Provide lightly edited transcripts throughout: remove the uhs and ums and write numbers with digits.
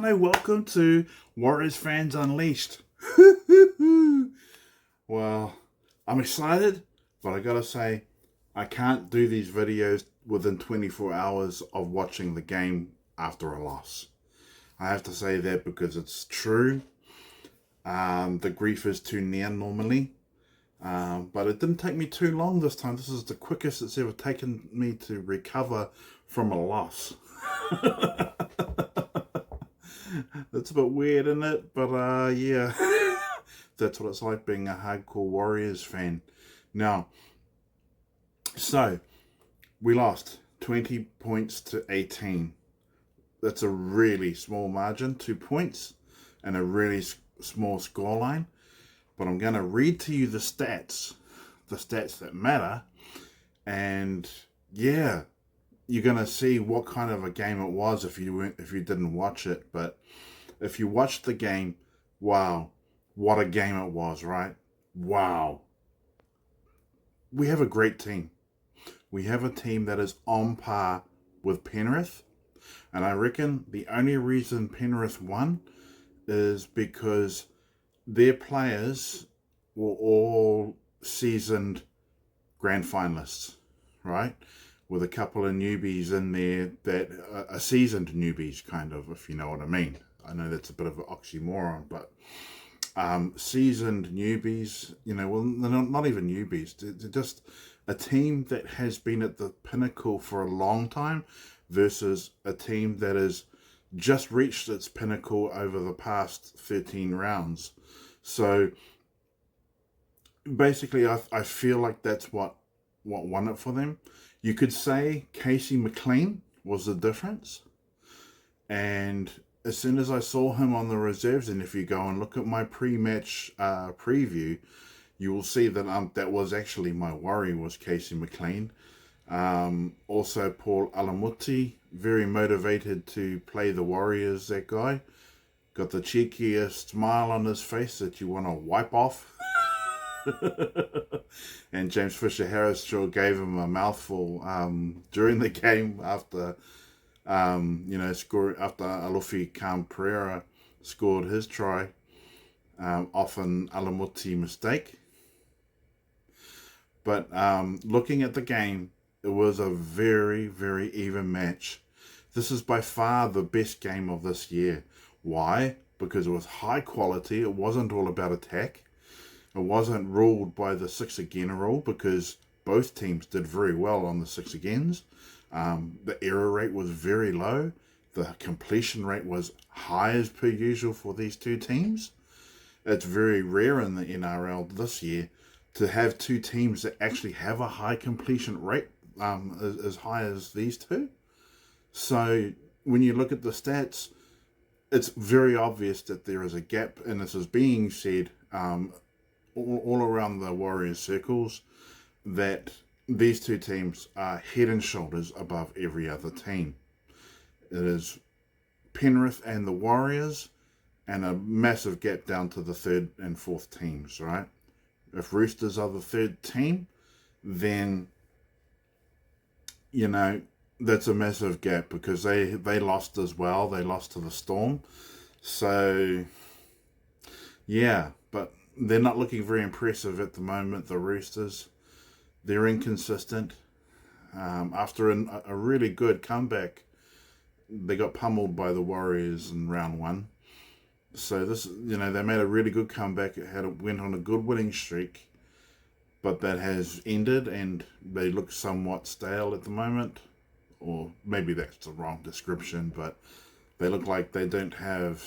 Tane, welcome to Warriors Fans Unleashed. Well, I'm excited, but I gotta say, I can't do these videos within 24 hours of watching the game after a loss. I have to say that because it's true. The grief is too near normally. But it didn't take me too long this time. This is the quickest it's ever taken me to recover from a loss. That's a bit weird, isn't it? But yeah, that's what it's like being a hardcore Warriors fan. Now, so we lost 20 points to 18. That's a really small margin, 2 points, and a really small scoreline. But I'm going to read to you the stats that matter, and yeah, you're going to see what kind of a game it was if you didn't watch it. But if you watched the game, wow, what a game it was, right? Wow. We have a great team. We have a team that is on par with Penrith, and I reckon the only reason Penrith won is because their players were all seasoned grand finalists, right? With a couple of newbies in there that are seasoned newbies, kind of, if you know what I mean. I know that's a bit of an oxymoron, but seasoned newbies, well, they're not even newbies. They're just a team that has been at the pinnacle for a long time versus a team that has just reached its pinnacle over the past 13 rounds. So basically, I feel like that's what won it for them. You could say McLean was the difference. And as soon as I saw him on the reserves, and if you go and look at my pre-match preview, you will see that that was actually my worry, was McLean. Also, Paul Alamuti, very motivated to play the Warriors, that guy. Got the cheekiest smile on his face that you want to wipe off. And James Fisher-Harris sure gave him a mouthful during the game after, after Alufi Khan-Pereira scored his try off an Alamuti mistake. But looking at the game, it was a very, very even match. This is by far the best game of this year. Why? Because it was high quality. It wasn't all about attack. It wasn't ruled by the 6 again rule, because both teams did very well on the 6 agains. The error rate was very low. The completion rate was high as per usual for these two teams. It's very rare in the NRL this year to have two teams that actually have a high completion rate as high as these two. So when you look at the stats, it's very obvious that there is a gap, and this is being said all around the Warriors circles, that these two teams are head and shoulders above every other team. It is Penrith and the Warriors, and a massive gap down to the third and fourth teams, right? If Roosters are the third team, then, that's a massive gap, because they lost as well. They lost to the Storm. So, yeah, but they're not looking very impressive at the moment, the Roosters. They're inconsistent. After a really good comeback, they got pummeled by the Warriors in round 1. So this, they made a really good comeback. It went on a good winning streak, but that has ended, and they look somewhat stale at the moment. Or maybe that's the wrong description, but they look like they don't have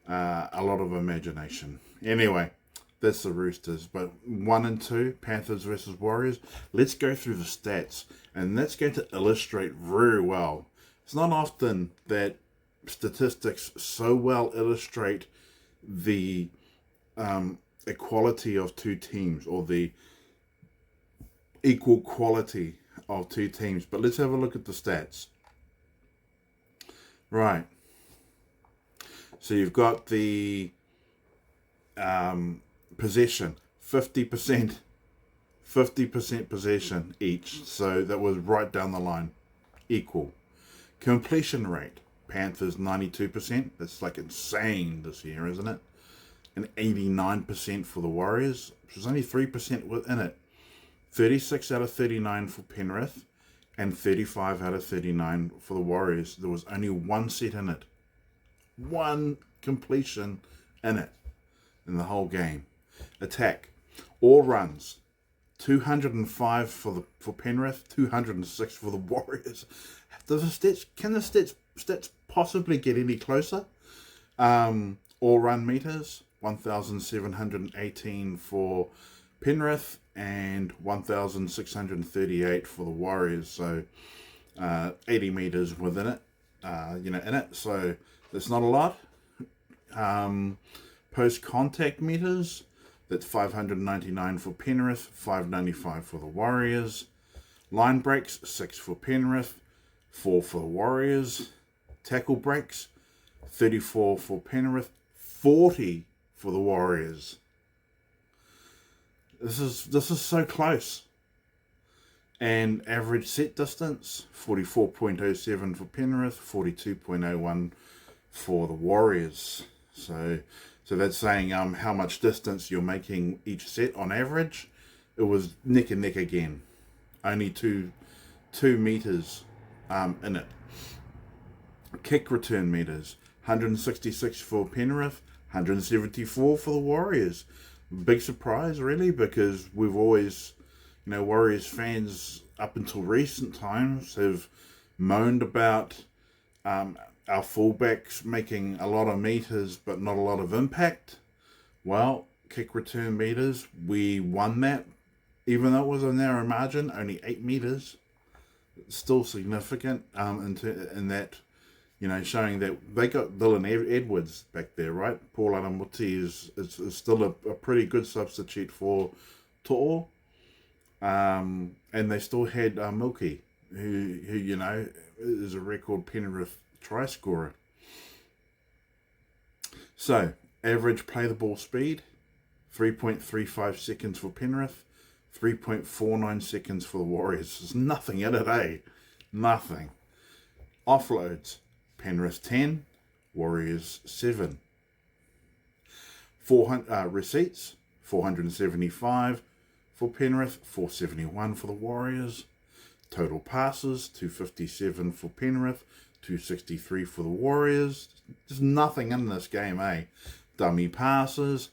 a lot of imagination. Anyway, that's the Roosters. But 1 and 2, Panthers versus Warriors. Let's go through the stats, and that's going to illustrate very well. It's not often that statistics so well illustrate the equality of two teams, or the equal quality of two teams. But let's have a look at the stats. Right. So you've got the possession, 50% possession each. So that was right down the line, equal. Completion rate, Panthers 92%. That's like insane this year, isn't it? And 89% for the Warriors, which is only 3% within it. 36 out of 39 for Penrith, and 35 out of 39 for the Warriors. There was only one set in it. One completion in it in the whole game. Attack. All runs. 205 for Penrith, 206 for the Warriors. Can the stats possibly get any closer? All run meters, 1,718 for Penrith and 1,638 for the Warriors. So 80 meters within it, in it. So that's not a lot. Post contact meters, that's 599 for Penrith, 595 for the Warriors. Line breaks, 6 for Penrith, 4 for the Warriors. Tackle breaks, 34 for Penrith, 40 for the Warriors. This is so close. And average set distance, 44.07 for Penrith, 42.01 for the Warriors. So that's saying how much distance you're making each set on average. It was neck and neck again. Only two meters in it. Kick return meters, 166 for Penrith, 174 for the Warriors. Big surprise, really, because we've always, Warriors fans up until recent times have moaned about our fullbacks making a lot of meters but not a lot of impact. Well, kick return meters, we won that. Even though it was a narrow margin, only 8 meters. Still significant in that, showing that they got Dylan Edwards back there, right? Paul Alamuti is still a pretty good substitute for To'o. And they still had Milky, who is a record Penrith try scorer. So, average play the ball speed, 3.35 seconds for Penrith, 3.49 seconds for the Warriors. There's nothing in it, eh? Nothing. Offloads, Penrith 10, Warriors 7. Receipts, 475 for Penrith, 471 for the Warriors. Total passes, 257 for Penrith, 263 for the Warriors. There's nothing in this game, eh? Dummy passes,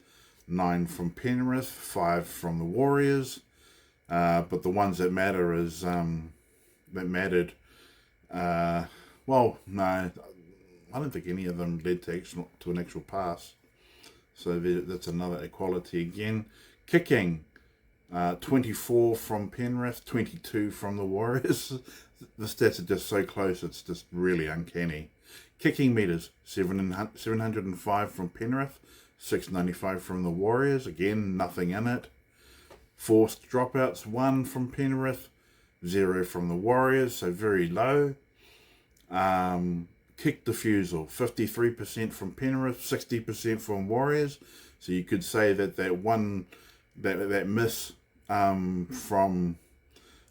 9 from Penrith, 5 from the Warriors. But the ones that matter well, no, I don't think any of them led to an actual pass. So that's another equality again. Kicking, 24 from Penrith, 22 from the Warriors. The stats are just so close, it's just really uncanny. Kicking meters, 705 from Penrith, 695 from the Warriors. Again, nothing in it. Forced dropouts, 1 from Penrith, 0 from the Warriors, so very low. Kick defusal, 53% from Penrith, 60% from Warriors. So you could say that that miss from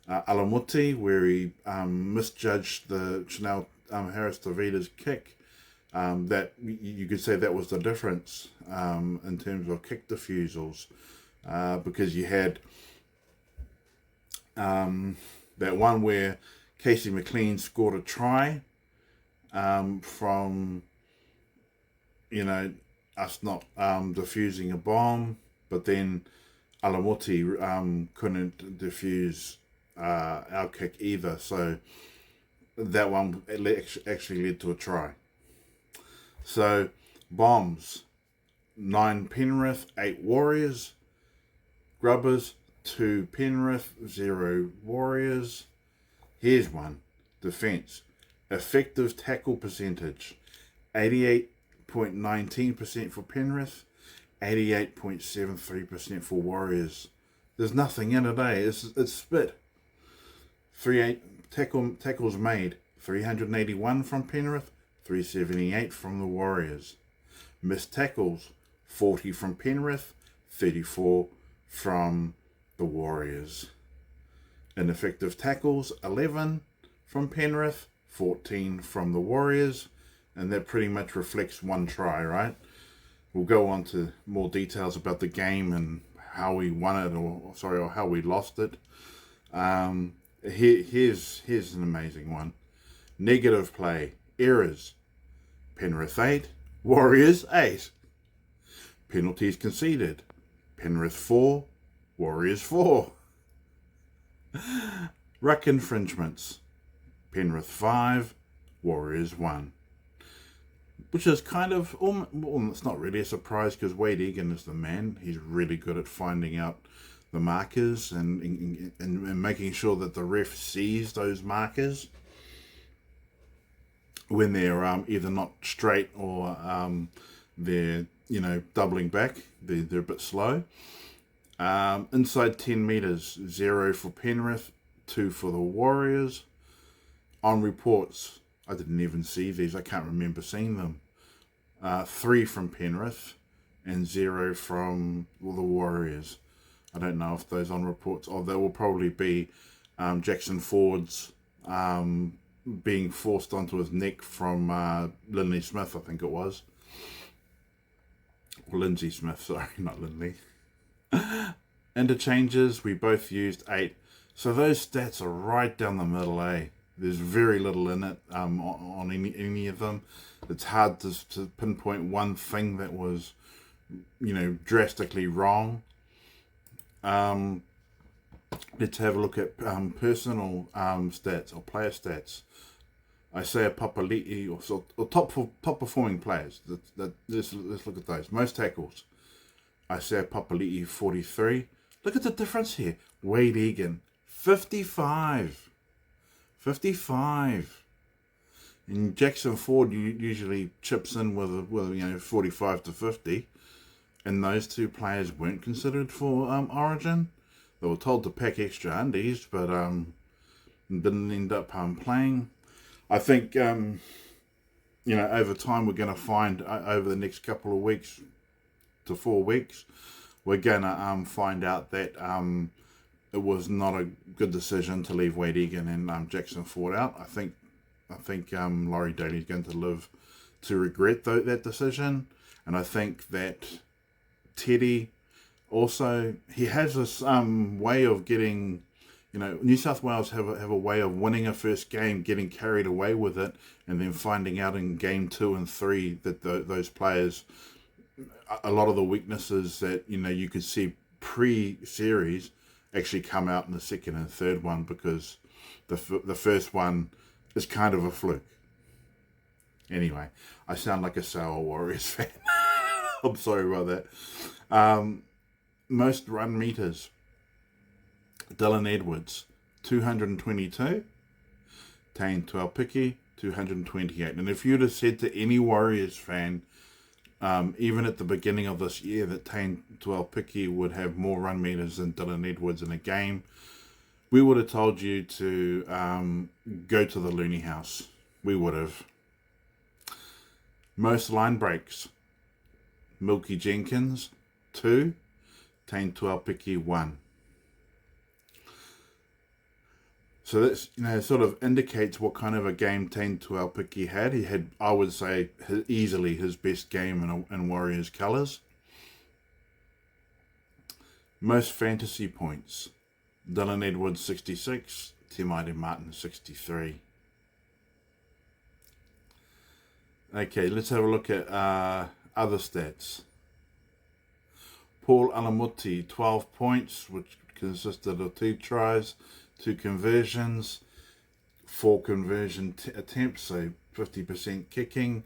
Alamuti, where he misjudged the Chanel Harris-Tavita's kick, that you could say that was the difference in terms of kick defusals, because you had that one where Casey McLean scored a try from us not defusing a bomb, but then Alamuti couldn't defuse our kick either, so that one actually led to a try. So bombs, 9 Penrith, 8 Warriors. Grubbers, 2 Penrith, 0 Warriors. Here's one. Defence. Effective tackle percentage, 88.19% for Penrith, 88.73% for Warriors. There's nothing in it, eh? It's spit. Tackles made, 381 from Penrith, 378 from the Warriors. Missed tackles, 40 from Penrith, 34 from the Warriors. Ineffective tackles, 11 from Penrith, 14 from the Warriors. and that pretty much reflects one try, right? We'll go on to more details about the game and how we won it, or how we lost it. Here's an amazing one. Negative play, errors. Penrith 8, Warriors 8. Penalties conceded. Penrith 4, Warriors 4. Ruck infringements. Penrith 5, Warriors 1. Which is kind of, well, it's not really a surprise because Wade Egan is the man. He's really good at finding out the markers and making sure that the ref sees those markers when they're either not straight or they're, doubling back. They're a bit slow. Inside 10 metres, 0 for Penrith, 2 for the Warriors. On reports, I didn't even see these. I can't remember seeing them. 3 from Penrith and 0 from the Warriors. I don't know if those on reports, or there will probably be Jackson Ford's being forced onto his neck from Lindsay Smith, I think it was. Or Lindsay Smith, sorry, not Lindley. Interchanges, we both used 8. So those stats are right down the middle, eh? There's very little in it on any of them. It's hard to pinpoint one thing that was, drastically wrong. Let's have a look at personal stats or player stats. Isaiah Papali'i, or top performing players. Let's look at those. Most tackles. Isaiah Papali'i, 43. Look at the difference here. Wade Egan, 55. 55. And Jackson Ford usually chips in with 45 to 50. And those two players weren't considered for Origin. They were told to pack extra undies, but didn't end up playing. I think, over time we're going to find, over the next couple of weeks to 4 weeks, we're going to find out that it was not a good decision to leave Wade Egan and Jackson Ford out. I think Laurie Daly's going to live to regret that decision. And I think that Teddy also, he has this way of getting, New South Wales have a way of winning a first game, getting carried away with it, and then finding out in game 2 and 3 that those players, a lot of the weaknesses that you could see pre-series actually come out in the second and third one, because the first one is kind of a fluke. Anyway, I sound like a sour Warriors fan. I'm sorry about that. Most run meters. Dylan Edwards, 222. Tane Tuaupiki, 228. And if you'd have said to any Warriors fan, even at the beginning of this year, that Tane Tuaupiki would have more run meters than Dylan Edwards in a game, we would have told you to go to the Looney House. We would have. Most line breaks. Milky Jenkins, 2. Tane Tuaupiki, 1. So that's, sort of indicates what kind of a game Tane Tuaupiki had. He had, I would say, easily his best game in Warriors colours. Most fantasy points. Dylan Edwards, 66. Timaiti Martin, 63. Okay, let's have a look at other stats. Paul Alamuti, 12 points, which consisted of 2 tries, 2 conversions, 4 conversion attempts, so 50% kicking.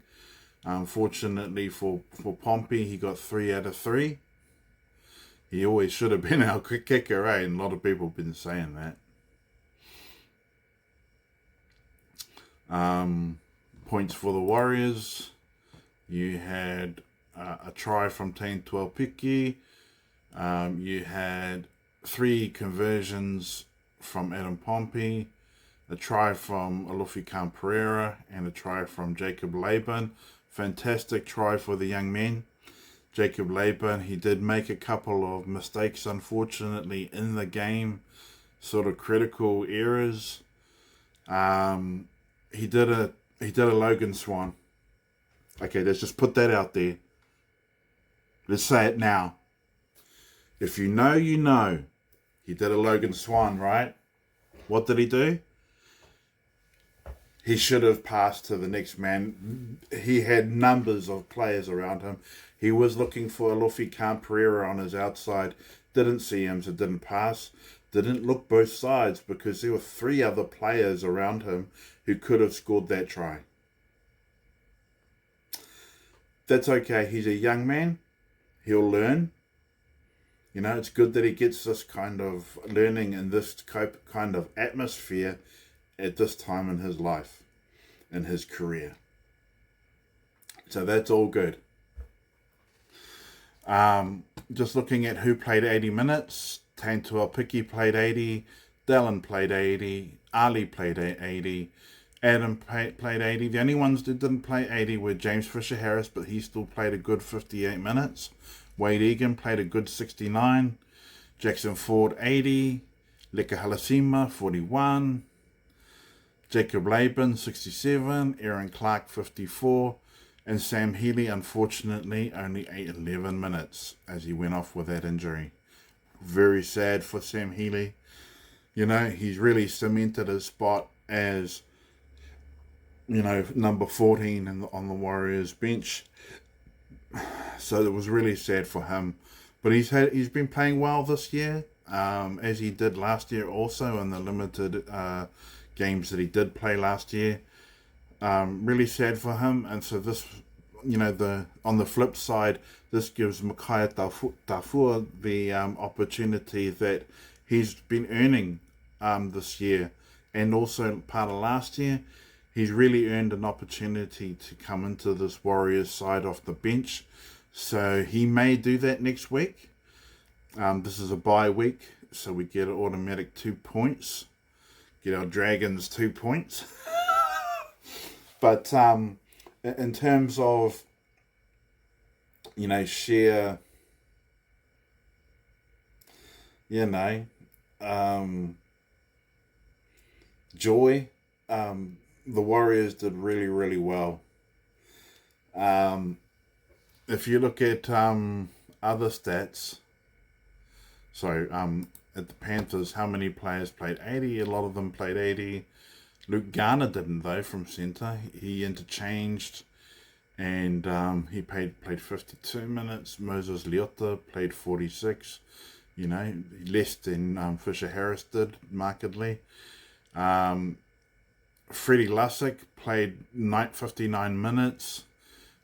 Unfortunately for Pompey, he got 3 out of 3. He always should have been our quick kicker, eh? And a lot of people have been saying that. Points for the Warriors. You had a try from Tane Tuaupiki. You had 3 conversions from Adam Pompey, a try from Alofi Khan Pereira, and a try from Jacob Laban. Fantastic try for the young men. Jacob Laban, he did make a couple of mistakes, unfortunately, in the game, sort of critical errors. He did a Logan Swan. Okay, let's just put that out there. Let's say it now. If you know, you know. He did a Logan Swan, right? What did he do? He should have passed to the next man. He had numbers of players around him. He was looking for Alofi Pereira on his outside. Didn't see him, so didn't pass. Didn't look both sides because there were 3 other players around him who could have scored that try. That's okay. He's a young man. He'll learn. You know, it's good that he gets this kind of learning in this kind of atmosphere at this time in his life, in his career. So that's all good. Just looking at who played 80 minutes. Tantua Piki played 80. Dallin played 80. Ali played 80. Adam played 80. The only ones that didn't play 80 were James Fisher-Harris, but he still played a good 58 minutes. Wade Egan played a good 69. Jackson Ford 80. Leka Halasima 41. Jacob Laban 67. Aaron Clark 54. And Sam Healy, unfortunately, only 11 minutes as he went off with that injury. Very sad for Sam Healy. You know, he's really cemented his spot as, you know, number 14 on the Warriors bench. So it was really sad for him. But he's been playing well this year, as he did last year also in the limited games that he did play last year. Really sad for him. And so this, you know, on the flip side, this gives Makai Tafua the opportunity that he's been earning this year, and also part of last year. He's really earned an opportunity to come into this Warriors side off the bench. So he may do that next week. This is a bye week, so we get an automatic 2 points. Get our Dragons 2 points. But in terms of, you know, sheer, you know, joy, the Warriors did really, really well. If you look at other stats, at the Panthers, how many players played 80? A lot of them played 80. Luke Garner didn't, though, from centre. He interchanged, and he played 52 minutes. Moses Leiataua played 46. You know, less than Fisher-Harris did, markedly. Freddie Lussick played 59 minutes.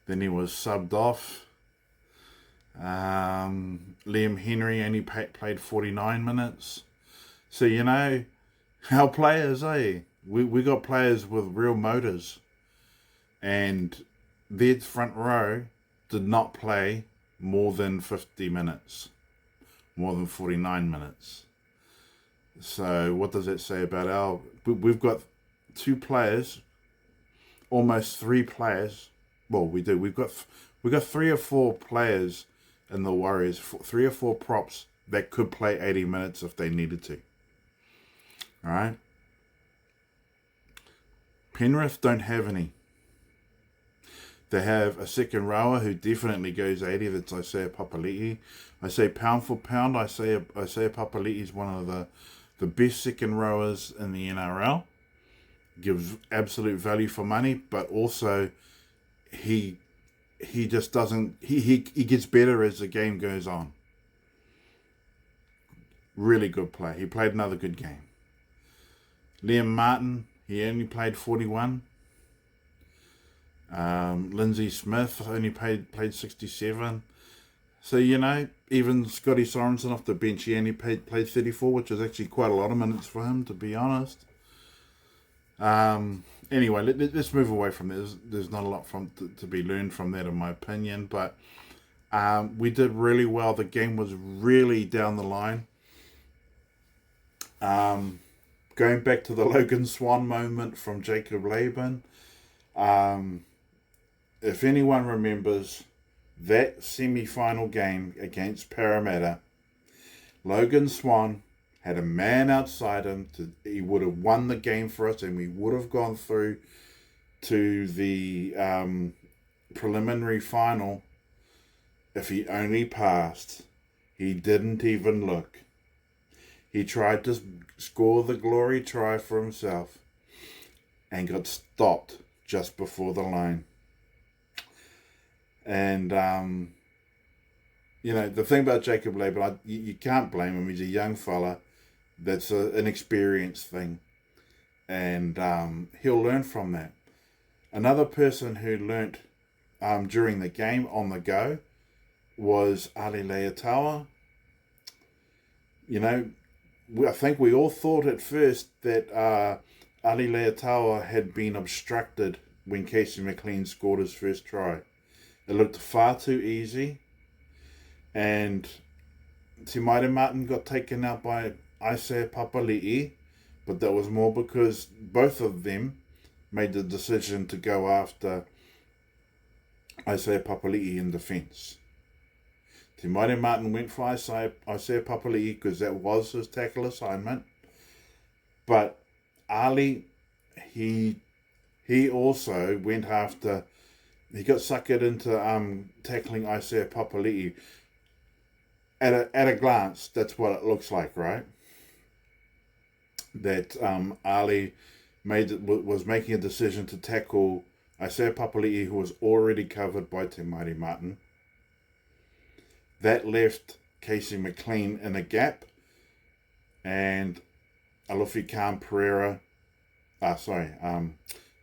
Then he was subbed off. Liam Henry only played 49 minutes. So, you know, our players, we got players with real motors. And their front row did not play more than 50 minutes. More than 49 minutes. So what does that say about we've got 2 players, almost 3 players. Well, we do. We've got 3 or 4 players in the Warriors, 3 or 4 props that could play 80 minutes if they needed to. All right. Penrith don't have any. They have a second rower who definitely goes 80. That's Isaiah Papali'i. I say pound for pound, Isaiah Papali'i is one of the best second rowers in the NRL. Gives absolute value for money, but also he just doesn't. He gets better as the game goes on. Really good play. He played another good game. Liam Martin, he only played 41. Lindsay Smith only played 67. So, you know, even Scotty Sorensen off the bench, he only played 34, which is actually quite a lot of minutes for him, to be honest. Anyway, let's move away from this. There's not a lot to be learned from that, in my opinion. But we did really well. The game was really down the line. Going back to the Logan Swan moment from Jacob Laban. If anyone remembers that semi-final game against Parramatta, Logan Swan had a man outside him. He would have won the game for us, and we would have gone through to the preliminary final, if he only passed, he didn't even look. He tried to score the glory try for himself and got stopped just before the line. And, the thing about Jacob Laban, you can't blame him. He's a young fella. That's an experience thing. And he'll learn from that. Another person who learnt during the game on the go was Leiataua. I think we all thought at first that Leiataua had been obstructed when Casey McLean scored his first try. It looked far too easy, and Te Maire Martin got taken out by Isaiah Papali'i, but that was more because both of them made the decision to go after Isaiah Papali'i in defence. Te Maire Martin went for Isaiah Papali'i because that was his tackle assignment, but Ali, he also went after. He got suckered into tackling Isaiah Papali'i. At a glance, that's what it looks like, right? That Ali was making a decision to tackle Isaiah Papali'i, who was already covered by Te Maire Martin. That left Casey McLean in a gap, and Alufi Khan Pereira,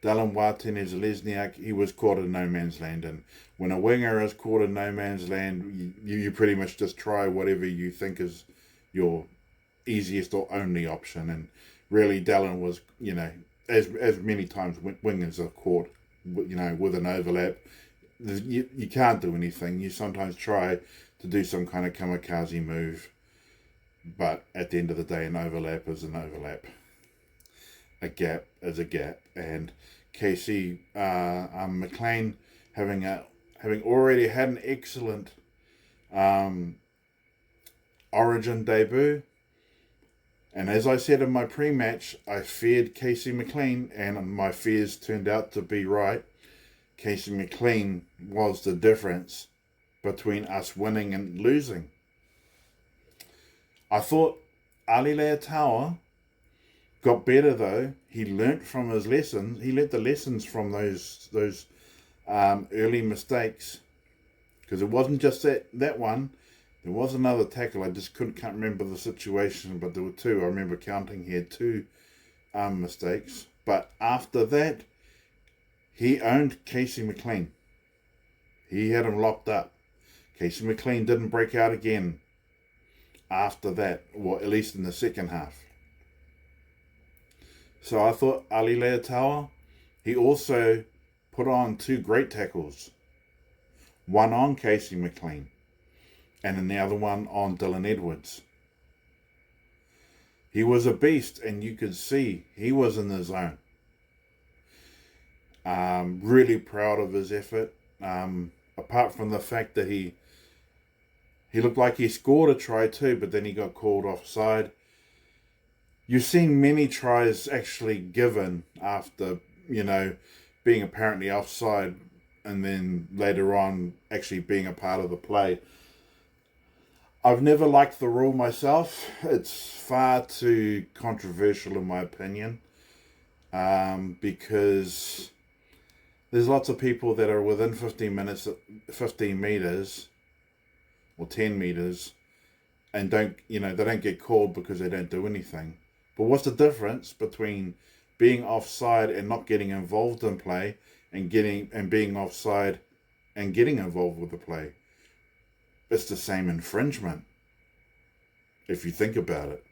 Dallin Watene-Zelezniak, he was caught in no man's land. And when a winger is caught in no man's land, you pretty much just try whatever you think is your easiest or only option. And really, Dallin was, as many times wingers are caught, with an overlap, you can't do anything. You sometimes try to do some kind of kamikaze move, but at the end of the day, an overlap is an overlap. A gap is a gap, and Casey McLean having already had an excellent Origin debut, and as I said in my pre-match, I feared Casey McLean, and my fears turned out to be right. Casey McLean was the difference between us winning and losing. I thought Ali Leiataua got better though. He learnt from his lessons. He learnt the lessons from those early mistakes, because it wasn't just that one. There was another tackle. I just can't remember the situation, but there were two. I remember counting. He had two mistakes, but after that, he owned Casey McLean. He had him locked up. Casey McLean didn't break out again after that, or at least in the second half. So I thought Ali Leiataua, he also put on two great tackles. One on Casey McLean, and then the other one on Dylan Edwards. He was a beast, and you could see he was in the zone. Really proud of his effort. Apart from the fact that he looked like he scored a try too, but then he got called offside. You've seen many tries actually given after, being apparently offside, and then later on actually being a part of the play. I've never liked the rule myself. It's far too controversial in my opinion, because there's lots of people that are within 15 meters or 10 meters and they don't get called because they don't do anything. But what's the difference between being offside and not getting involved in play, and being offside and getting involved with the play? It's the same infringement, if you think about it.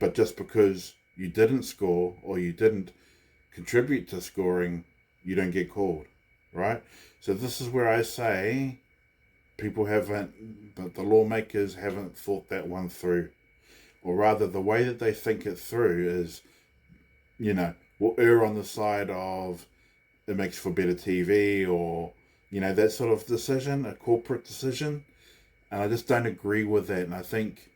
But just because you didn't score or you didn't contribute to scoring, you don't get called, right? So this is where I say the lawmakers haven't thought that one through. Or rather, the way that they think it through is, we'll err on the side of it makes for better TV, or, that sort of decision, a corporate decision. And I just don't agree with that. And I think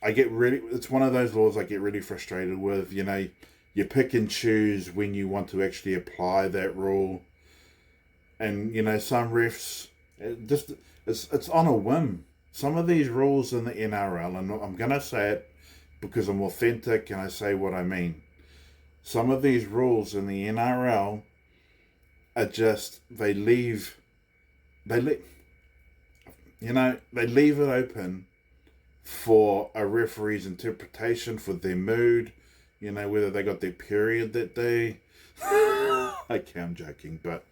it's one of those laws I get really frustrated with. You pick and choose when you want to actually apply that rule. And, some refs, it's on a whim. Some of these rules in the NRL, and I'm going to say it because I'm authentic and I say what I mean. Some of these rules in the NRL are just, they leave it open for a referee's interpretation, for their mood, whether they got their period that day. Okay, I'm joking, but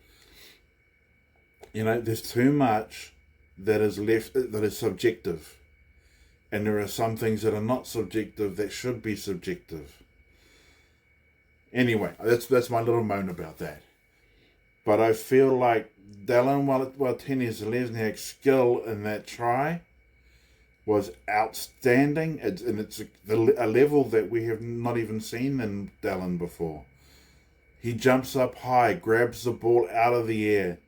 there's too much that is subjective, and there are some things that are not subjective that should be subjective. Anyway, that's my little moan about that. But I feel like Dallin Watene-Zelezniak's skill in that try was outstanding, and it's a level that we have not even seen in Dallin before. He jumps up high, grabs the ball out of the air,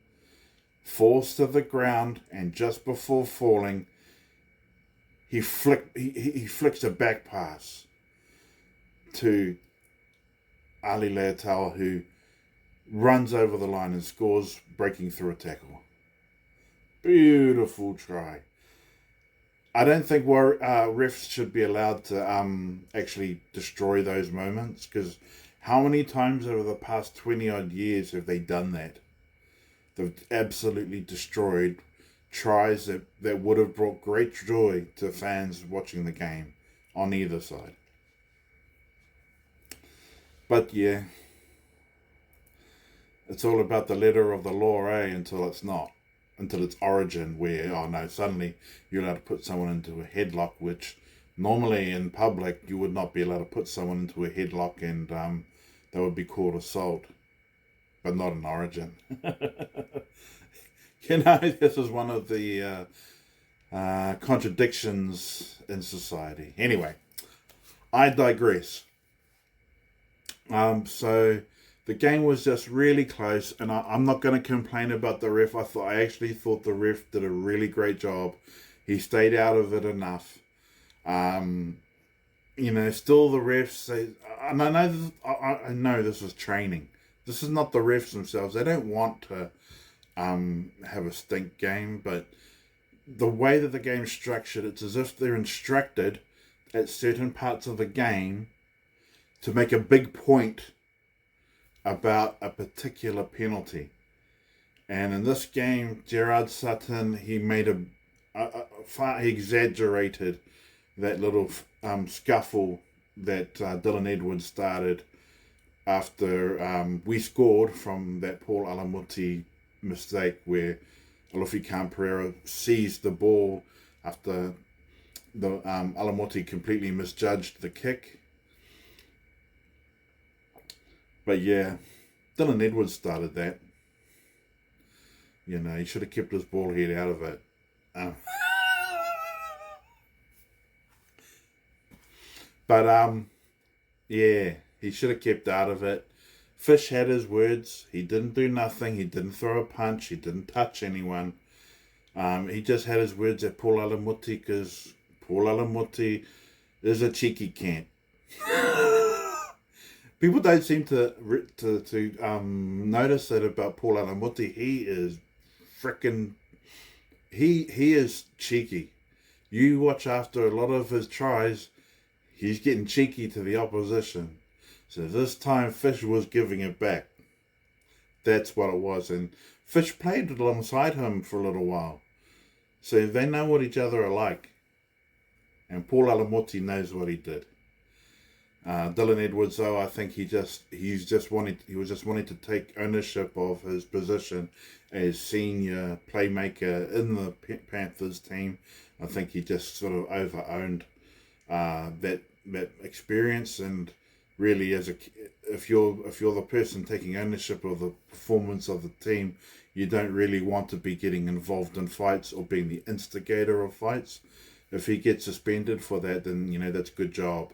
falls to the ground, and just before falling, he flicks a back pass to Ali Leiataua, who runs over the line and scores, breaking through a tackle. Beautiful try. I don't think refs should be allowed to actually destroy those moments, because how many times over the past 20 odd years have they done that? They've absolutely destroyed tries that would have brought great joy to fans watching the game on either side. But yeah, it's all about the letter of the law, until it's not. Until its origin, where, suddenly you're allowed to put someone into a headlock, which normally in public you would not be allowed to put someone into a headlock, and that would be called assault, but not an origin. This is one of the contradictions in society. Anyway, I digress. So the game was just really close, and I'm not going to complain about the ref. I actually thought the ref did a really great job. He stayed out of it enough. Still the refs, and I know this was training. This is not the refs themselves. They don't want to have a stink game, but the way that the game's structured, it's as if they're instructed at certain parts of the game to make a big point about a particular penalty. And in this game, Gerard Sutton, he made he exaggerated that little scuffle that Dylan Edwards started after we scored from that Paul Alamuti mistake, where Alofi Khan-Pereira seized the ball after the Alamuti completely misjudged the kick. But yeah, Dylan Edwards started that. He should have kept his ball head out of it. But yeah, he should have kept out of it. Fish had his words. He didn't do nothing. He didn't throw a punch. He didn't touch anyone. He just had his words at Paul Alamuti, because Paul Alamuti is a cheeky cant. People don't seem to notice that about Paul Alamuti. He is frickin'... He is cheeky. You watch after a lot of his tries, he's getting cheeky to the opposition. So this time Fish was giving it back. That's what it was. And Fish played alongside him for a little while. So they know what each other are like. And Paul Alamuti knows what he did. Dylan Edwards, though, I think he was just wanting to take ownership of his position as senior playmaker in the Panthers team. I think he just sort of over-owned that experience, and really, if you're the person taking ownership of the performance of the team, you don't really want to be getting involved in fights or being the instigator of fights. If he gets suspended for that, then that's a good job.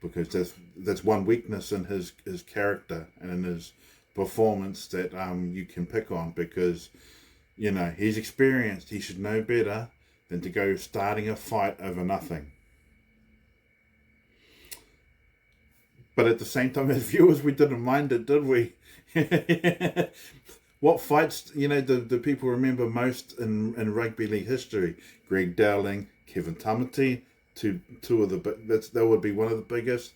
Because that's one weakness in his character and in his performance that you can pick on, because he's experienced. He should know better than to go starting a fight over nothing. But at the same time, as viewers, we didn't mind it, did we? What fights, do people remember most in rugby league history? Greg Dowling, Kevin Tamati, two of that would be one of the biggest.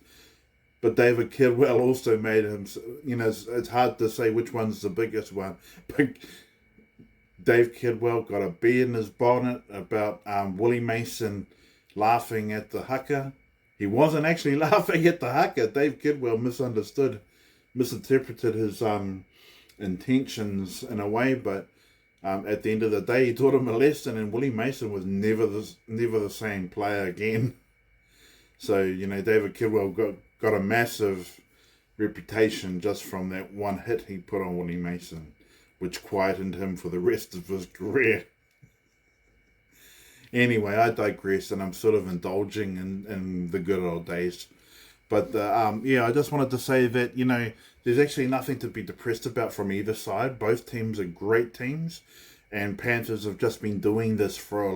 But David Kidwell also made him, it's hard to say which one's the biggest one. But Dave Kidwell got a bee in his bonnet about Willie Mason laughing at the haka. He wasn't actually laughing at the haka. Dave Kidwell misinterpreted his intentions in a way, but at the end of the day, he taught him a lesson, and Willie Mason was never the same player again. So, David Kidwell got a massive reputation just from that one hit he put on Willie Mason, which quietened him for the rest of his career. Anyway, I digress, and I'm sort of indulging in the good old days. But I just wanted to say that, there's actually nothing to be depressed about from either side. Both teams are great teams, and Panthers have just been doing this for a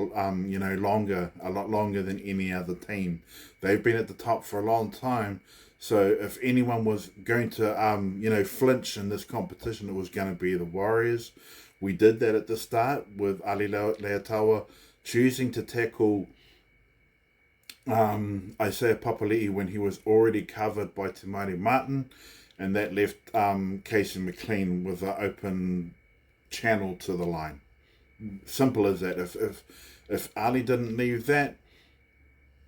lot longer than any other team. They've been at the top for a long time. So if anyone was going to flinch in this competition, it was going to be the Warriors. We did that at the start with Ali Leiataua choosing to tackle Isaiah Papali'i when he was already covered by Te Maire Martin, and that left Casey McLean with an open channel to the line. Simple as that. If Ali didn't leave that,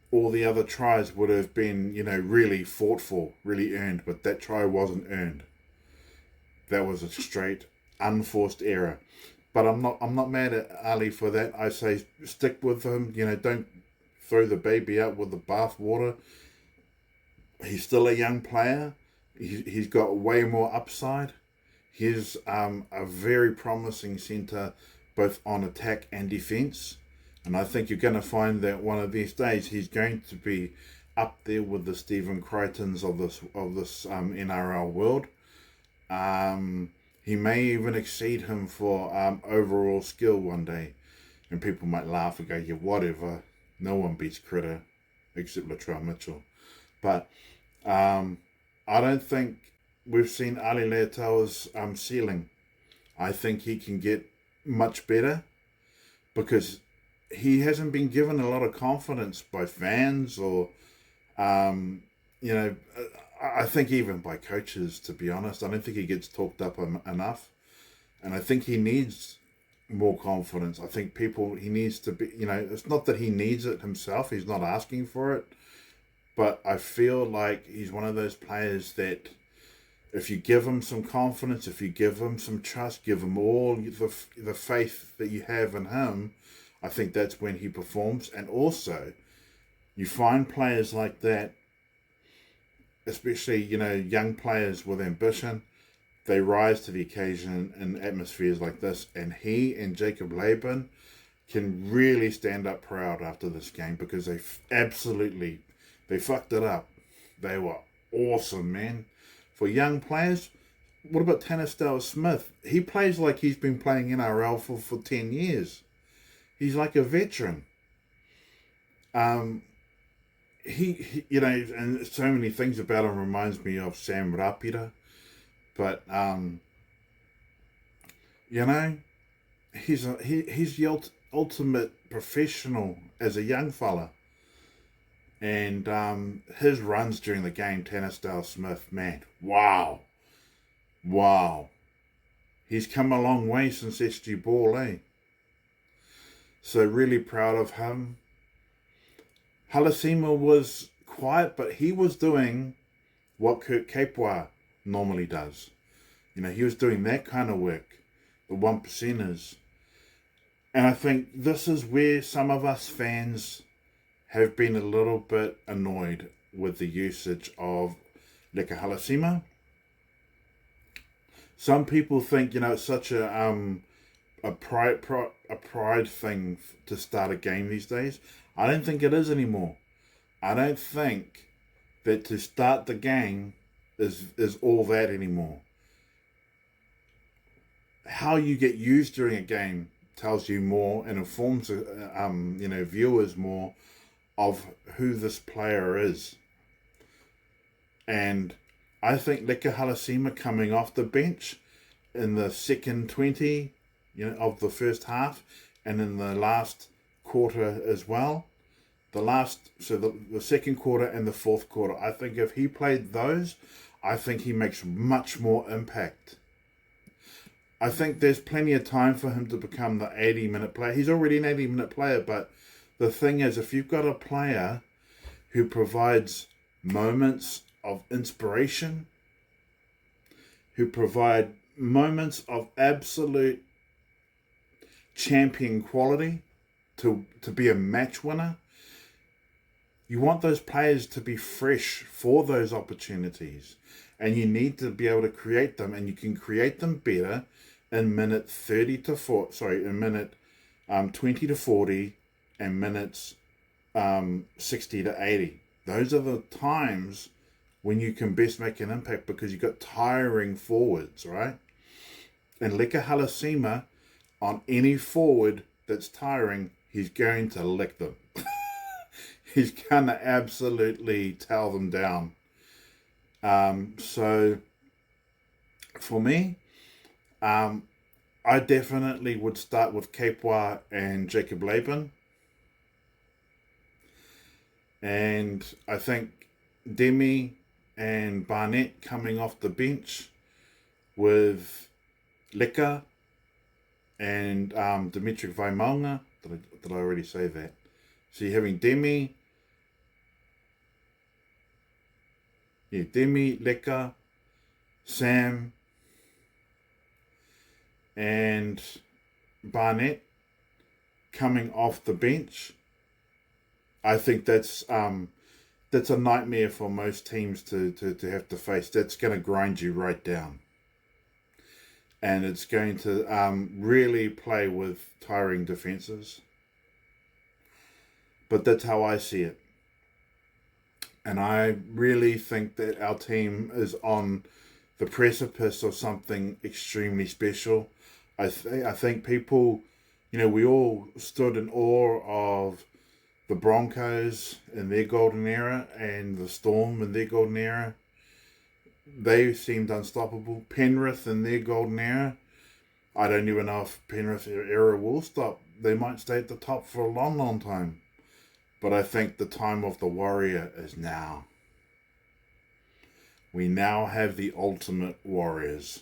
all the other tries would have been, really fought for, really earned, but that try wasn't earned. That was a straight, unforced error. But I'm not mad at Ali for that. I say stick with him. Don't throw the baby out with the bathwater. He's still a young player. He's got way more upside. He's a very promising centre, both on attack and defence. And I think you're going to find that one of these days he's going to be up there with the Stephen Crichtons of this NRL world. He may even exceed him for overall skill one day. And people might laugh and go, yeah, whatever. No one beats Critter except Latrell Mitchell. But I don't think we've seen Ali Leiataua's ceiling. I think he can get much better because he hasn't been given a lot of confidence by fans or, I think even by coaches, to be honest. I don't think he gets talked up enough. And I think he needs more confidence. I think he needs to be, it's not that he needs it himself. He's not asking for it. But I feel like he's one of those players that if you give him some confidence, if you give him some trust, give him all the faith that you have in him, I think that's when he performs. And also, you find players like that, especially, young players with ambition, they rise to the occasion in atmospheres like this. And he and Jacob Laban can really stand up proud after this game because they fucked it up. They were awesome, man. For young players, what about Tanner Smith? He plays like he's been playing NRL for 10 years. He's like a veteran. He and so many things about him reminds me of Sam Rapira. But, he's the ultimate professional as a young fella. And his runs during the game, Tanner Smith, man, wow. He's come a long way since SG Ball, eh? So really proud of him. Halasima was quiet, but he was doing what Kurt Capewar normally does. He was doing that kind of work, the 1%ers. And I think this is where some of us fans have been a little bit annoyed with the usage of Leka Halasima. Some people think, it's such a pride thing to start a game these days. I don't think it is anymore. I don't think that to start the game is all that anymore. How you get used during a game tells you more and informs viewers more of who this player is. And I think Leka Halasima coming off the bench, in the second 20, of the first half, and in the last quarter as well. The second quarter and the fourth quarter. I think if he played those, I think he makes much more impact. I think there's plenty of time for him to become the 80-minute player. He's already an 80-minute player, but the thing is, if you've got a player who provides moments of inspiration, who provide moments of absolute champion quality to be a match winner, you want those players to be fresh for those opportunities, and you need to be able to create them, and you can create them better in minute 20 to 40 and minutes 60 to 80. Those are the times when you can best make an impact, because you've got tiring forwards, right? And Leka Halasima, on any forward that's tiring, he's going to lick them. He's going to absolutely towel them down. So, for me, I definitely would start with Capewaa and Jacob Laban. And I think Demi and Barnett coming off the bench with Leka and Dimitri Vaimaunga. Did I already say that? So you're having Demi, Leka, Sam, and Barnett coming off the bench. I think that's a nightmare for most teams to have to face. That's going to grind you right down. And it's going to really play with tiring defenses. But that's how I see it. And I really think that our team is on the precipice of something extremely special. I think people, we all stood in awe of the Broncos in their golden era and the Storm in their golden era. They seemed unstoppable. Penrith in their golden era. I don't even know if Penrith era will stop. They might stay at the top for a long, long time. But I think the time of the Warrior is now. We now have the ultimate Warriors.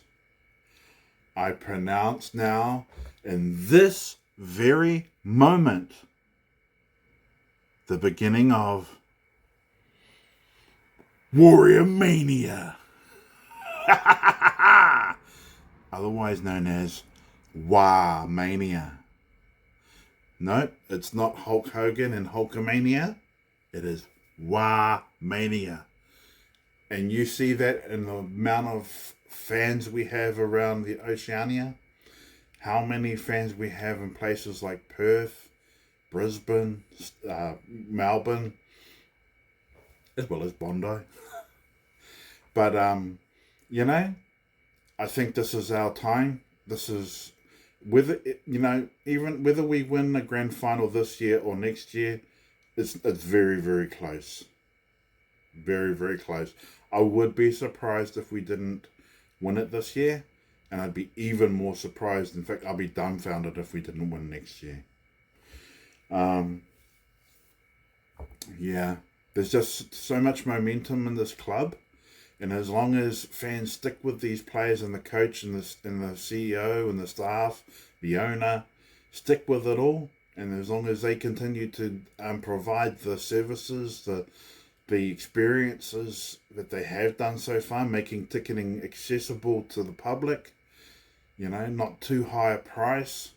I pronounce now, in this very moment, the beginning of Warrior Mania. Otherwise known as War Mania. Nope, it's not Hulk Hogan and Hulkamania. It is War Mania. And you see that in the amount of fans we have around the Oceania. How many fans we have in places like Perth, Brisbane, Melbourne, as well as Bondi. But, I think this is our time. This is, even whether we win the grand final this year or next year, it's very, very close. Very, very close. I would be surprised if we didn't win it this year, and I'd be even more surprised. In fact, I'll be dumbfounded if we didn't win next year. There's just so much momentum in this club, and as long as fans stick with these players and the coach and the CEO and the staff, the owner, stick with it all, and as long as they continue to provide the services, the experiences that they have done so far, making ticketing accessible to the public, not too high a price,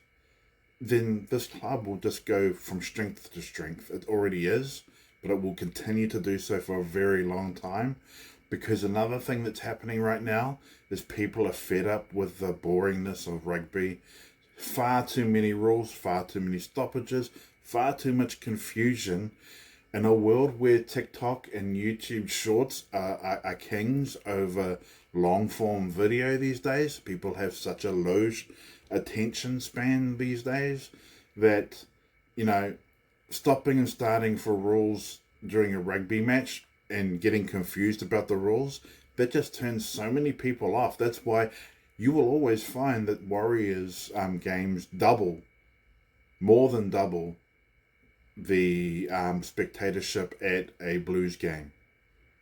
then this club will just go from strength to strength. It already is, but it will continue to do so for a very long time. Because another thing that's happening right now is people are fed up with the boringness of rugby. Far too many rules, far too many stoppages, far too much confusion. In a world where TikTok and YouTube Shorts are kings over long-form video these days, people have such a low attention span these days that, stopping and starting for rules during a rugby match and getting confused about the rules, that just turns so many people off. That's why you will always find that Warriors games more than double the spectatorship at a Blues game.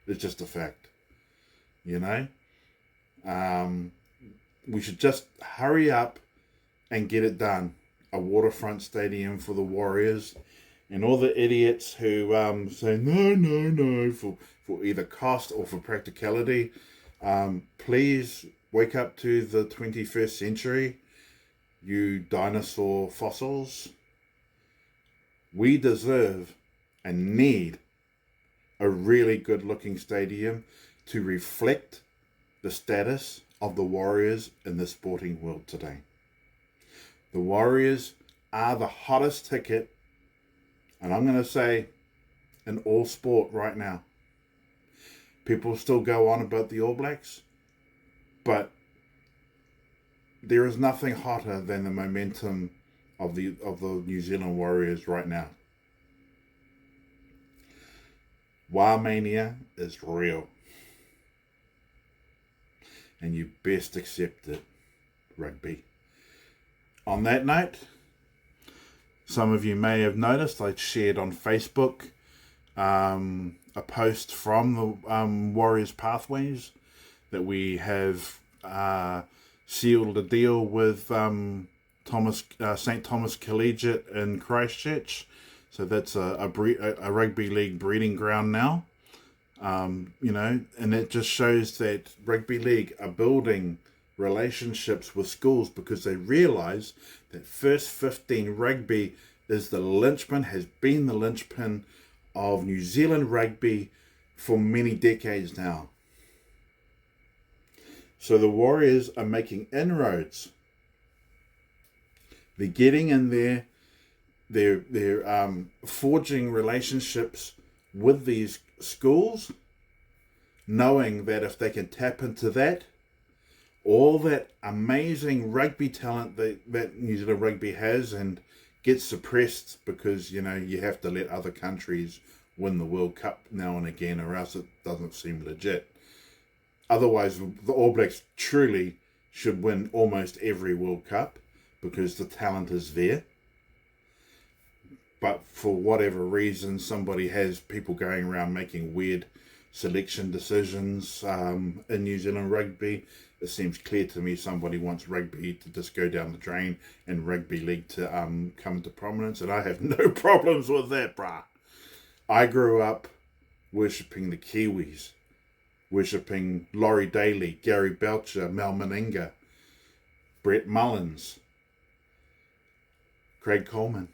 It's just a fact, you know. We should just hurry up and get it done. A waterfront stadium for the Warriors, and all the idiots who say no for either cost or for practicality. Please wake up to the 21st century, you dinosaur fossils. We deserve and need a really good looking stadium to reflect the status of the Warriors in the sporting world today. The Warriors are the hottest ticket, and I'm going to say, in all sport right now. People still go on about the All Blacks, but there is nothing hotter than the momentum of the New Zealand Warriors right now. War-mania is real, and you best accept it, rugby. On that note, some of you may have noticed I shared on Facebook a post from the Warriors Pathways that we have sealed a deal with St. Thomas Collegiate in Christchurch. So that's a rugby league breeding ground now. And it just shows that rugby league are building relationships with schools because they realise that First 15 rugby is has been the linchpin of New Zealand rugby for many decades now. So the Warriors are making inroads. They're getting in there. They're forging relationships with these schools, knowing that if they can tap into that, all that amazing rugby talent that New Zealand rugby has and gets suppressed because, you have to let other countries win the World Cup now and again or else it doesn't seem legit. Otherwise, the All Blacks truly should win almost every World Cup because the talent is there. But for whatever reason, somebody has people going around making weird selection decisions in New Zealand rugby. It seems clear to me somebody wants rugby to just go down the drain and rugby league to come into prominence, and I have no problems with that, brah. I grew up worshipping the Kiwis, worshipping Laurie Daly, Gary Belcher, Mal Meninga, Brett Mullins, Craig Coleman,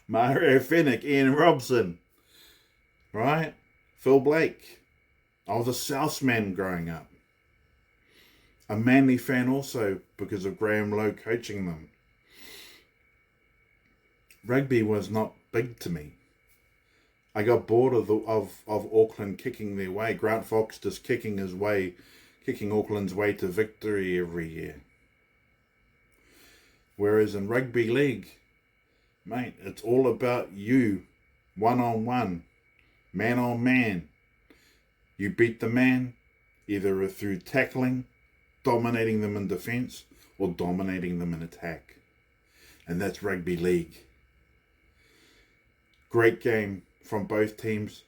Mario Fennick, Ian Robson, right? Phil Blake. I was a Southman growing up. A Manly fan also because of Graham Lowe coaching them. Rugby was not big to me. I got bored of Auckland kicking their way. Grant Fox just kicking Auckland's way to victory every year. Whereas in rugby league, mate, it's all about you, one-on-one, man-on-man. You beat the man either through tackling, dominating them in defence, or dominating them in attack. And that's rugby league. Great game from both teams.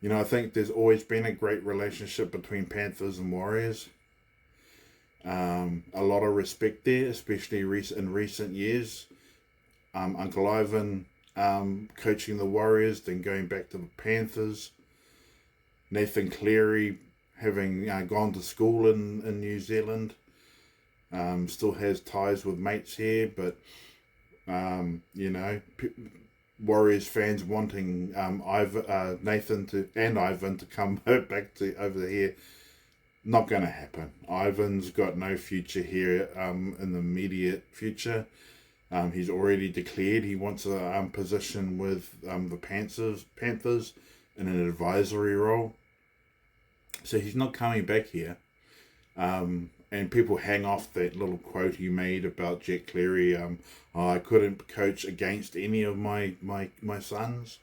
I think there's always been a great relationship between Panthers and Warriors. A lot of respect there, especially in recent years. Uncle Ivan coaching the Warriors, then going back to the Panthers. Nathan Cleary having gone to school in New Zealand. Still has ties with mates here, but Warriors fans wanting Nathan and Ivan to come back to over here. Not going to happen. Ivan's got no future here in the immediate future. He's already declared he wants a position with the Panthers in an advisory role. So he's not coming back here. And people hang off that little quote he made about Jet Cleary. I couldn't coach against any of my sons.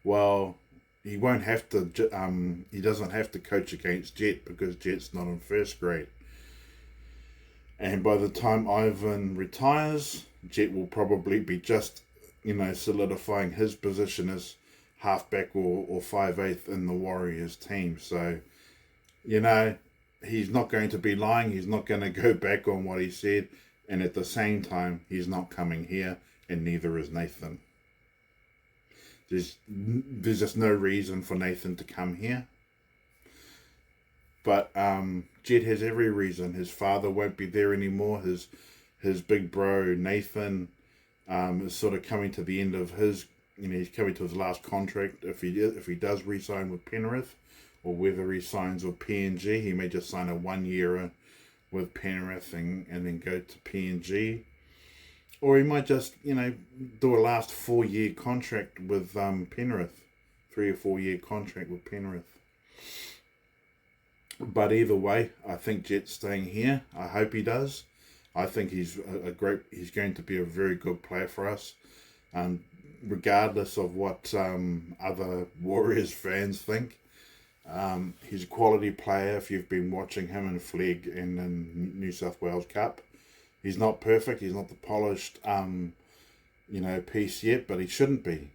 Well, he won't have to. He doesn't have to coach against Jet because Jet's not in first grade. And by the time Ivan retires, Jet will probably be just, solidifying his position as halfback or 5/8 in the Warriors team. So, he's not going to be lying. He's not going to go back on what he said. And at the same time, he's not coming here, and neither is Nathan. There's just no reason for Nathan to come here. But Jed has every reason. His father won't be there anymore. His big bro Nathan is sort of coming to the end of his. He's coming to his last contract. If he does re-sign with Penrith, or whether he signs with PNG, he may just sign a 1 year with Penrith and then go to PNG, or he might just do a last 4-year contract with Penrith, 3 or 4 year contract with Penrith. But either way, I think Jet's staying here. I hope he does. I think he's he's going to be a very good player for us, regardless of what other Warriors fans think. He's a quality player. If you've been watching him in Flegg and in New South Wales Cup, he's not perfect. He's not the polished, piece yet, but he shouldn't be,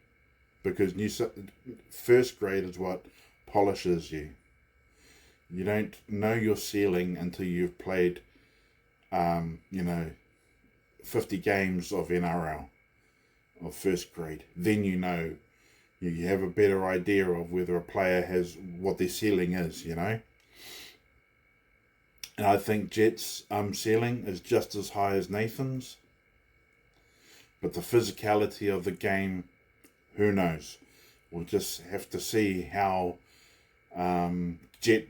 because first grade is what polishes you. You don't know your ceiling until you've played, 50 games of NRL, of first grade. Then you have a better idea of whether a player has what their ceiling is, And I think Jet's ceiling is just as high as Nathan's. But the physicality of the game, who knows? We'll just have to see how Jet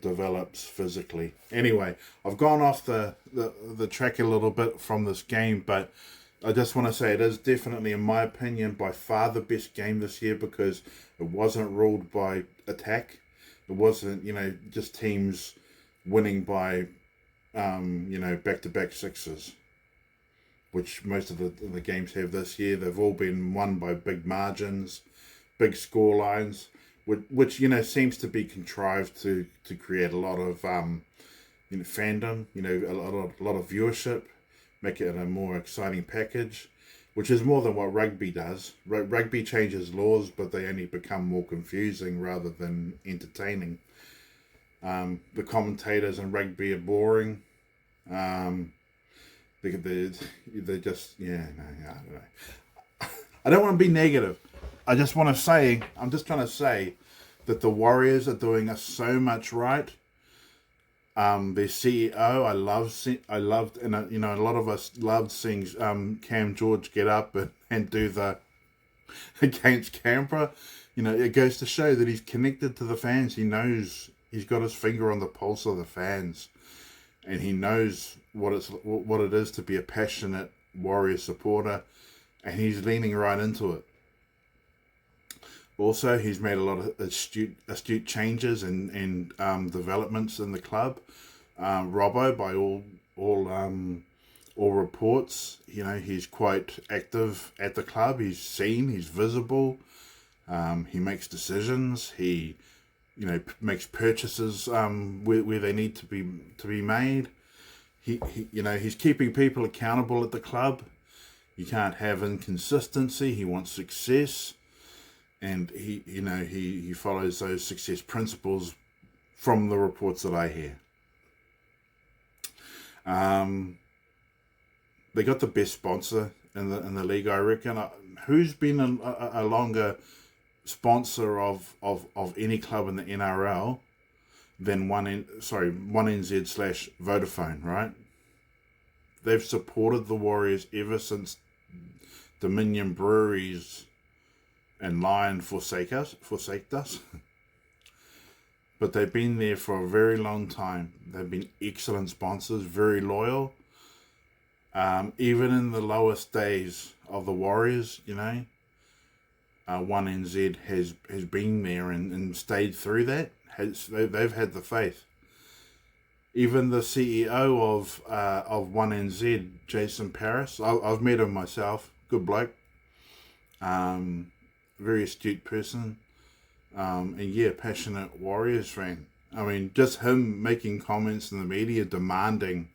develops physically. Anyway, I've gone off the track a little bit from this game, but I just want to say it is definitely, in my opinion, by far the best game this year, because it wasn't ruled by attack. It wasn't, just teams winning by, back-to-back sixes, which most of the games have this year. They've all been won by big margins, big score lines, which seems to be contrived to create a lot of fandom, a lot of viewership, make it a more exciting package, which is more than what rugby does. Rugby changes laws, but they only become more confusing rather than entertaining. The commentators in rugby are boring. They're just, I don't know. I don't want to be negative. I'm just trying to say that the Warriors are doing us so much right. Their CEO, I loved, and a lot of us loved seeing Cam George get up and do the against Canberra. It goes to show that he's connected to the fans. He knows he's got his finger on the pulse of the fans, and he knows what it is to be a passionate Warrior supporter, and he's leaning right into it. Also, he's made a lot of astute changes and developments in the club. Robbo, by all reports, he's quite active at the club. He's seen, he's visible. He makes decisions. He, makes purchases where they need to be made. He's keeping people accountable at the club. You can't have inconsistency. He wants success. And he follows those success principles from the reports that I hear. They got the best sponsor in the league, I reckon. Who's been a longer sponsor of any club in the NRL than One NZ / Vodafone, right? They've supported the Warriors ever since Dominion Breweries and Lion forsaked us. But they've been there for a very long time. They've been excellent sponsors, very loyal. Even in the lowest days of the Warriors, One NZ has been there and stayed through that. They've had the faith. Even the CEO of One NZ, Jason Paris, I've met him myself. Good bloke. Very astute person. And passionate Warriors fan. I mean, just him making comments in the media demanding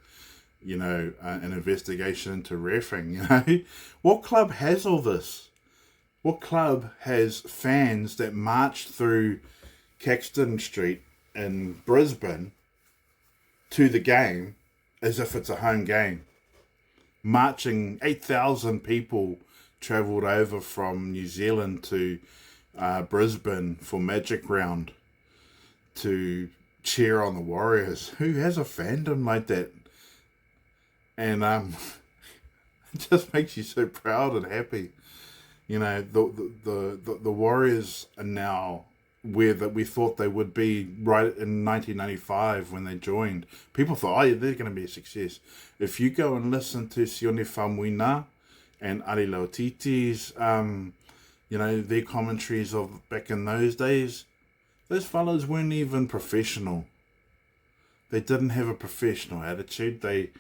an investigation into reffing. What club has all this? What club has fans that march through Caxton Street in Brisbane to the game as if it's a home game? Marching, 8,000 people travelled over from New Zealand to Brisbane for Magic Round to cheer on the Warriors. Who has a fandom like that? And it just makes you so proud and happy. The Warriors are now where that we thought they would be right in 1995 when they joined. People thought, oh yeah, they're going to be a success. If you go and listen to Sione Famuina and Ari Lautiti's, their commentaries of back in those days, those fellas weren't even professional. They didn't have a professional attitude. They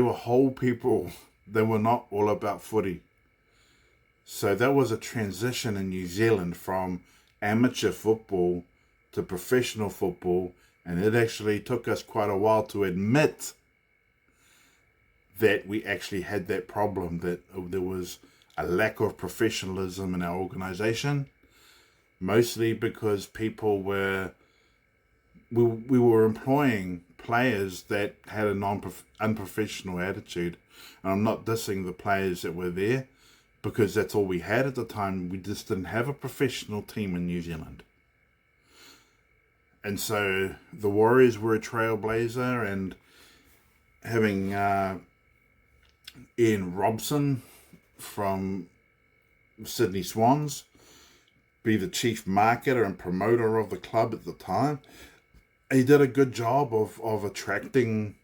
were whole people. They were not all about footy. So that was a transition in New Zealand from amateur football to professional football, and it actually took us quite a while to admit that we actually had that problem, that there was a lack of professionalism in our organisation, mostly because we were employing players that had an unprofessional attitude. And I'm not dissing the players that were there, because that's all we had at the time. We just didn't have a professional team in New Zealand. And so the Warriors were a trailblazer, and having Ian Robson from Sydney Swans be the chief marketer and promoter of the club at the time, he did a good job of attracting,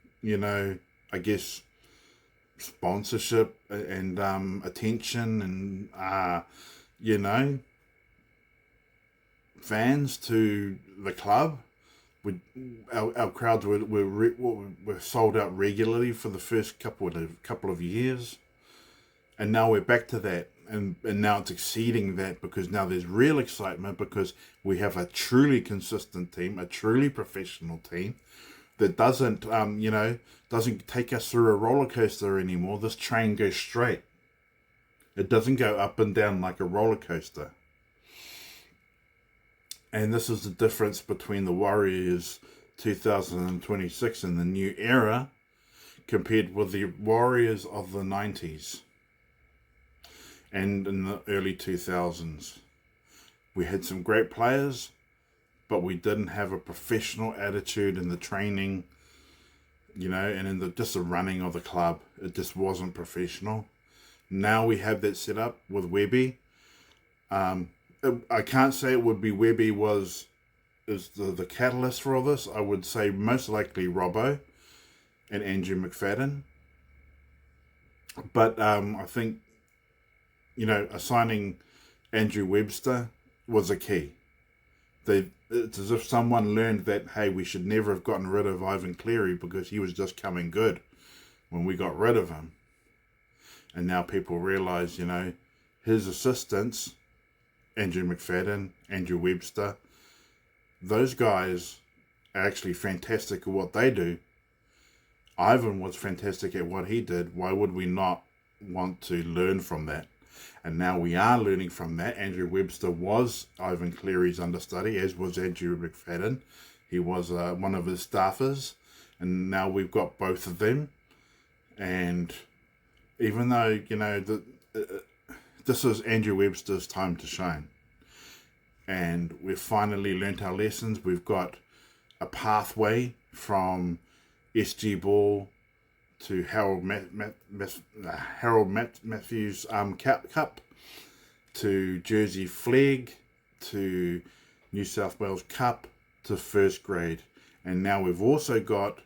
sponsorship and attention and fans to the club. Our crowds were sold out regularly for the first couple of years, and now we're back to that, and now it's exceeding that, because now there's real excitement, because we have a truly consistent team, a truly professional team that doesn't take us through a roller coaster anymore. This train goes straight. It doesn't go up and down like a roller coaster. And this is the difference between the Warriors 2026 and the new era compared with the Warriors of the 90s and in the early 2000s. We had some great players, but we didn't have a professional attitude in the training, and in the running of the club. It just wasn't professional. Now we have that set up with Webby. I can't say it would be Webby is the catalyst for all this. I would say most likely Robbo and Andrew McFadden. But I think, assigning Andrew Webster was a key. It's as if someone learned that, hey, we should never have gotten rid of Ivan Cleary because he was just coming good when we got rid of him. And now people realise, his assistants, Andrew McFadden, Andrew Webster, those guys are actually fantastic at what they do. Ivan was fantastic at what he did. Why would we not want to learn from that? And now we are learning from that. Andrew Webster was Ivan Cleary's understudy, as was Andrew McFadden. He was one of his staffers, and now we've got both of them. And even though, this is Andrew Webster's time to shine, and we've finally learnt our lessons. We've got a pathway from SG Ball to Harold Matthews Cup, to Jersey Flag, to New South Wales Cup, to first grade. And now we've also got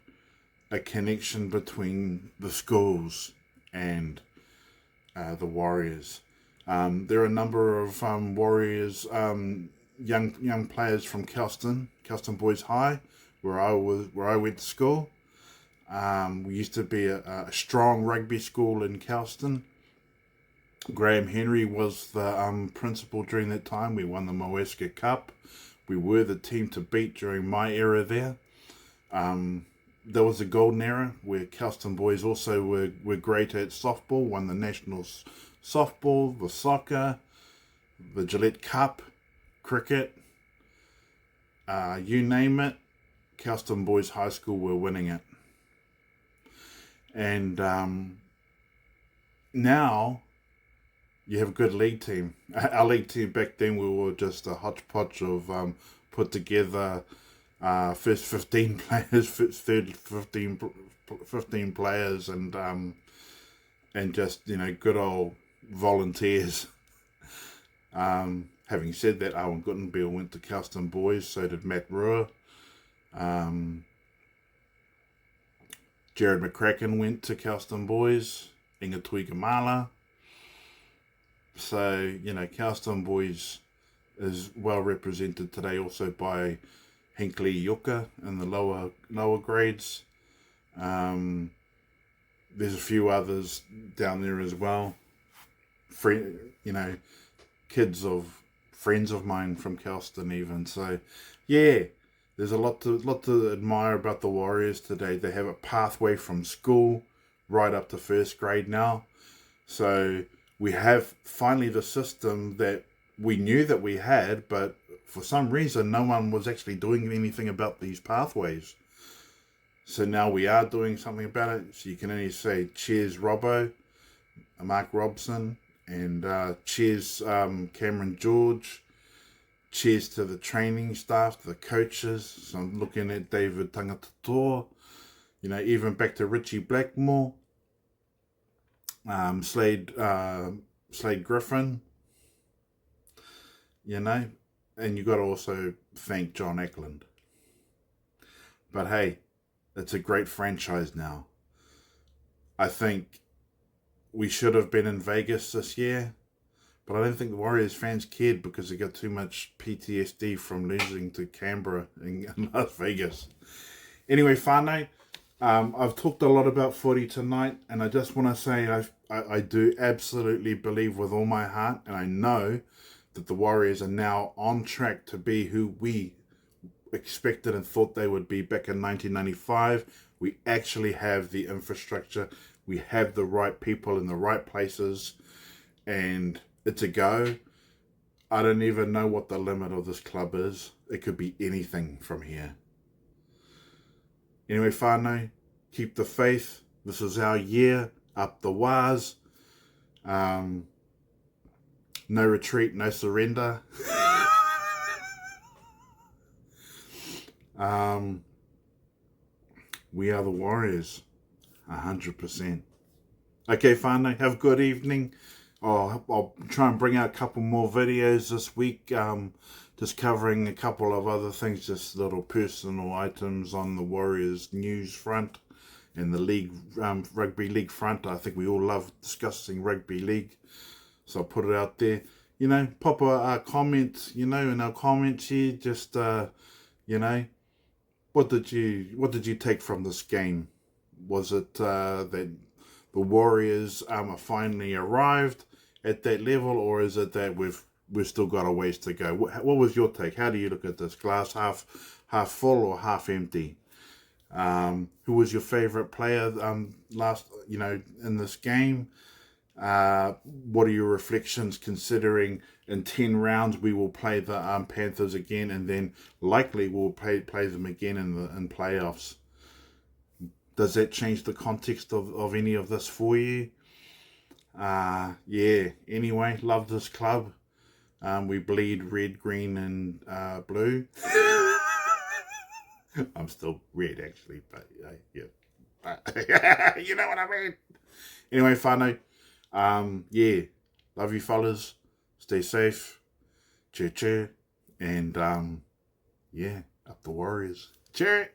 a connection between the schools and the Warriors. There are a number of Warriors, young players from Kelston Boys High, where I went to school. We used to be a strong rugby school in Kelston. Graham Henry was the principal during that time. We won the Moeska Cup. We were the team to beat during my era there. there was a golden era where Kelston boys also were great at softball, won the national softball, the soccer, the Gillette Cup, cricket, you name it, Kelston Boys High School were winning it. And now you have a good league team. Our league team back then, we were just a hodgepodge of put together first 15 players, third 15 players, and just, good old volunteers. Having said that, Owen Guttenbeil went to Kelston Boys, so did Matt Ruhr. Jared McCracken went to Kelston Boys, Inga Tuigamala. So, Kelston Boys is well represented today also by Hinkley Yucca in the lower grades. There's a few others down there as well. Kids of friends of mine from Kelston even. So, yeah, there's a lot to admire about the Warriors today. They have a pathway from school right up to first grade now. So we have finally the system that we knew that we had, but for some reason no one was actually doing anything about these pathways. So now we are doing something about it. So you can only say cheers Robbo, Mark Robson, and cheers Cameron George. Cheers to the training staff, to the coaches. So I'm looking at David Tangatator, even back to Richie Blackmore, Slade Griffin, and you got to also thank John Eklund. But hey, it's a great franchise now. I think we should have been in Vegas this year, but I don't think the Warriors fans cared because they got too much PTSD from losing to Canberra in Las Vegas. Anyway, whānau, I've talked a lot about footy tonight, and I just want to say I do absolutely believe with all my heart, and I know that the Warriors are now on track to be who we expected and thought they would be back in 1995. We actually have the infrastructure. We have the right people in the right places, and it's a go. I don't even know what the limit of this club is. It could be anything from here. Anyway, whānau, keep the faith. This is our year. Up the waz. No retreat, no surrender. We are the Warriors. 100%. Okay, whānau, have a good evening. I'll try and bring out a couple more videos this week, just covering a couple of other things, just little personal items on the Warriors news front and the league, rugby league front. I think we all love discussing rugby league, so I'll put it out there. Pop a comment, in our comments here, just, what did you take from this game? Was it that the Warriors are finally arrived at that level, or is it that we've still got a ways to go? What was your take? How do you look at this? Glass half full or half empty? Who was your favourite player last in this game? What are your reflections, considering in 10 rounds we will play the Panthers again, and then likely we'll play them again in playoffs? Does that change the context of any of this for you? Yeah, anyway, love this club. We bleed red, green, and blue. I'm still red, actually, but yeah. You know what I mean? Anyway, whānau. Yeah, love you fellas. Stay safe. Cheer, cheer. And, yeah, up the Warriors. Cheer.